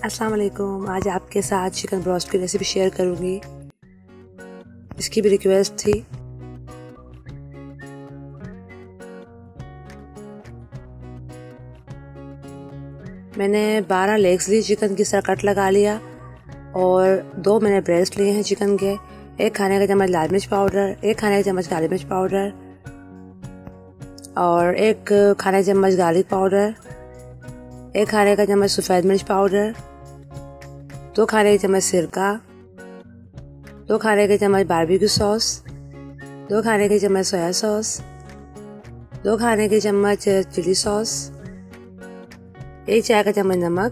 अस्सलाम वालेकुम। आज आपके साथ चिकन ब्रोस्ट की रेसिपी शेयर करूँगी। इसकी भी रिक्वेस्ट थी। मैंने 12 लेग्स लिए चिकन की, इस तरह कट लगा लिया और 2 मैंने ब्रेस्ट लिए हैं चिकन के। 1 खाने का चम्मच लाल मिर्च पाउडर, 1 खाने का चम्मच काली मिर्च पाउडर और 1 खाने का चम्मच गार्लिक पाउडर, 1 खाने का चम्मच सफ़ेद मिर्च पाउडर, 2 खाने के चम्मच सिरका, 2 खाने के चम्मच बारबेक्यू सॉस, 2 खाने के चम्मच सोया सॉस, 2 खाने के चम्मच चिली सॉस, 1 चाय का चम्मच नमक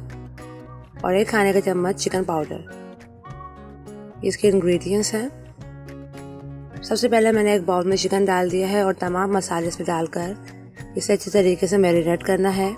और 1 खाने का चम्मच चिकन पाउडर। इसके इंग्रेडिएंट्स हैं। सबसे पहले मैंने एक बाउल में चिकन डाल दिया है और तमाम मसाले इसमें डालकर इसे अच्छी तरीके से मैरिनेट करना है।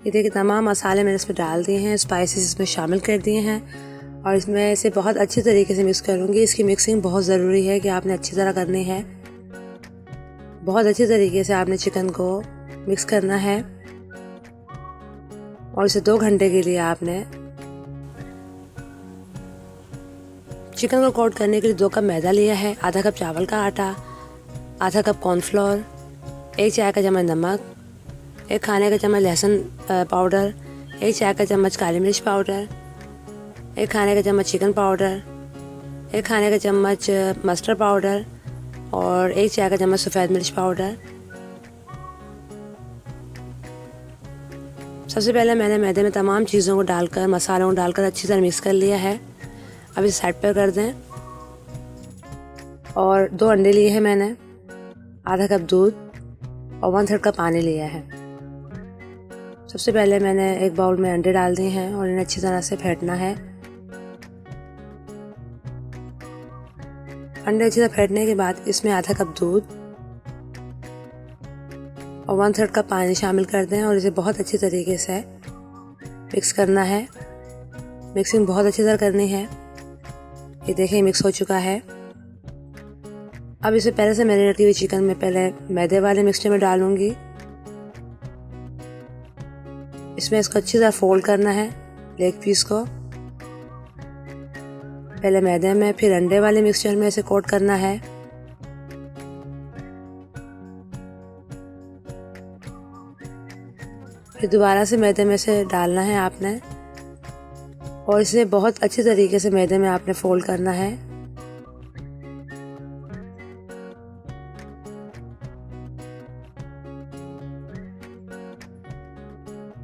ये देखिए तमाम मसाले मैंने इसमें डाल दिए हैं, स्पाइसेस इसमें शामिल कर दिए हैं और इसमें इसे बहुत अच्छी तरीके से मिक्स करूँगी। इसकी मिक्सिंग बहुत ज़रूरी है कि आपने अच्छी तरह करनी है। बहुत अच्छी तरीके से आपने चिकन को मिक्स करना है और इसे 2 घंटे के लिए आपने चिकन को कोट करने के लिए 2 कप मैदा लिया है, आधा कप चावल का आटा, आधा कप कॉर्नफ्लोर, 1 चाय का चम्मच नमक, 1 खाने का चम्मच लहसुन पाउडर, 1 चाय का चम्मच काली मिर्च पाउडर, 1 खाने का चम्मच चिकन पाउडर, 1 खाने का चम्मच मस्टर्ड पाउडर और 1 चाय का चम्मच सफ़ेद मिर्च पाउडर। सबसे पहले मैंने मैदे में तमाम चीज़ों को डालकर, मसालों को डालकर अच्छी तरह मिक्स कर लिया है। अब इसे साइड पर कर दें और 2 अंडे लिए हैं मैंने, आधा कप दूध और 1/3 कप पानी लिया है। सबसे पहले मैंने एक बाउल में अंडे डाल दिए हैं और इन्हें अच्छी तरह से फेंटना है। अंडे अच्छी तरह फेंटने के बाद इसमें आधा कप दूध और 1/3 कप पानी शामिल कर दें और इसे बहुत अच्छी तरीके से मिक्स करना है। मिक्सिंग बहुत अच्छी तरह करनी है। ये देखिए मिक्स हो चुका है। अब इसे पहले से मैरिनेट की हुई चिकन में पहले मैदे वाले मिक्सचर में डालूंगी। इसमें इसको अच्छी तरह फोल्ड करना है, लेग पीस को पहले मैदे में फिर अंडे वाले मिक्सचर में इसे कोट करना है। फिर दोबारा से मैदे में से डालना है आपने और इसे बहुत अच्छी तरीके से मैदे में आपने फोल्ड करना है।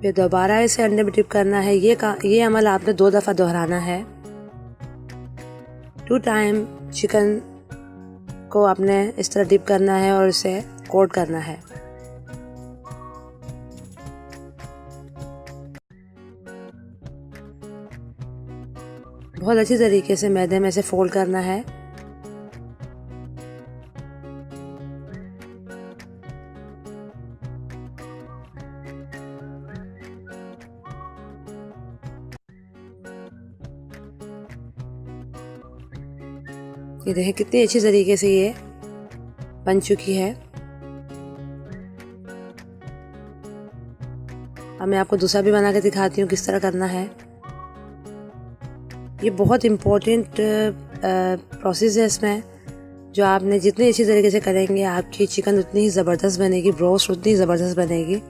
फिर दोबारा इसे अंडे में डिप करना है। ये अमल आपने 2 दफ़ा दोहराना है। 2 टाइम चिकन को आपने इस तरह डिप करना है और इसे कोट करना है। बहुत अच्छी तरीके से मैदे में से फोल्ड करना है। ये देखें कितनी अच्छी तरीके से ये बन चुकी है। अब मैं आपको दूसरा भी बना के दिखाती हूँ किस तरह करना है। ये बहुत इम्पोर्टेंट प्रोसेस है इसमें, जो आपने जितनी अच्छी तरीके से करेंगे आपकी चिकन उतनी ही ज़बरदस्त बनेगी, ब्रोस्ट उतनी ही ज़बरदस्त बनेगी।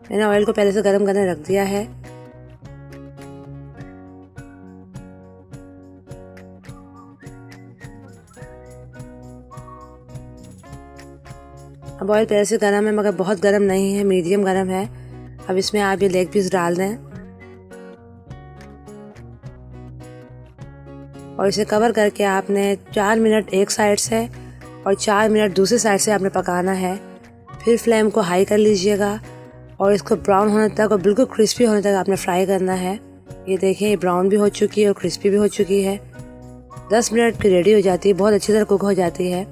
मैंने ऑयल को पहले से गर्म करने रख दिया है। अब ऑयल पहले से गर्म है मगर बहुत गर्म नहीं है, मीडियम गर्म है। अब इसमें आप ये लेग पीस डाल दें और इसे कवर करके आपने 4 मिनट एक साइड से और 4 मिनट दूसरी साइड से आपने पकाना है। फिर फ्लेम को हाई कर लीजिएगा और इसको ब्राउन होने तक और बिल्कुल क्रिस्पी होने तक आपने फ्राई करना है। ये देखिए, ये ब्राउन भी हो चुकी है और क्रिस्पी भी हो चुकी है। 10 मिनट की रेडी हो जाती है, बहुत अच्छी तरह कुक हो जाती है।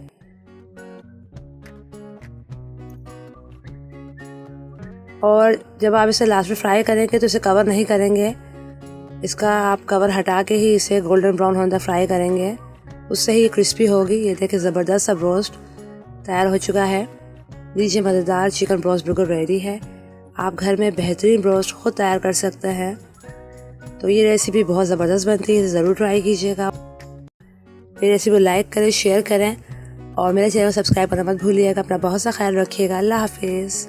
और जब आप इसे लास्ट में फ्राई करेंगे तो इसे कवर नहीं करेंगे, इसका आप कवर हटा के ही इसे गोल्डन ब्राउन होने तक फ्राई करेंगे, उससे ही क्रिस्पी होगी। ये देखिए, ज़बरदस्त सा ब्रोस्ट तैयार हो चुका है। लीजिए, मज़ेदार चिकन ब्रोस्ट बिल्कुल रेडी है। आप घर में बेहतरीन ब्रोस्ट खुद तैयार कर सकते हैं। तो ये रेसिपी बहुत ज़बरदस्त बनती है, इसे ज़रूर ट्राई कीजिएगा। मेरी रेसिपी को लाइक करें, शेयर करें और मेरे चैनल को सब्सक्राइब करना मत भूलिएगा। अपना बहुत सा ख्याल रखिएगा। अल्लाह हाफिज़।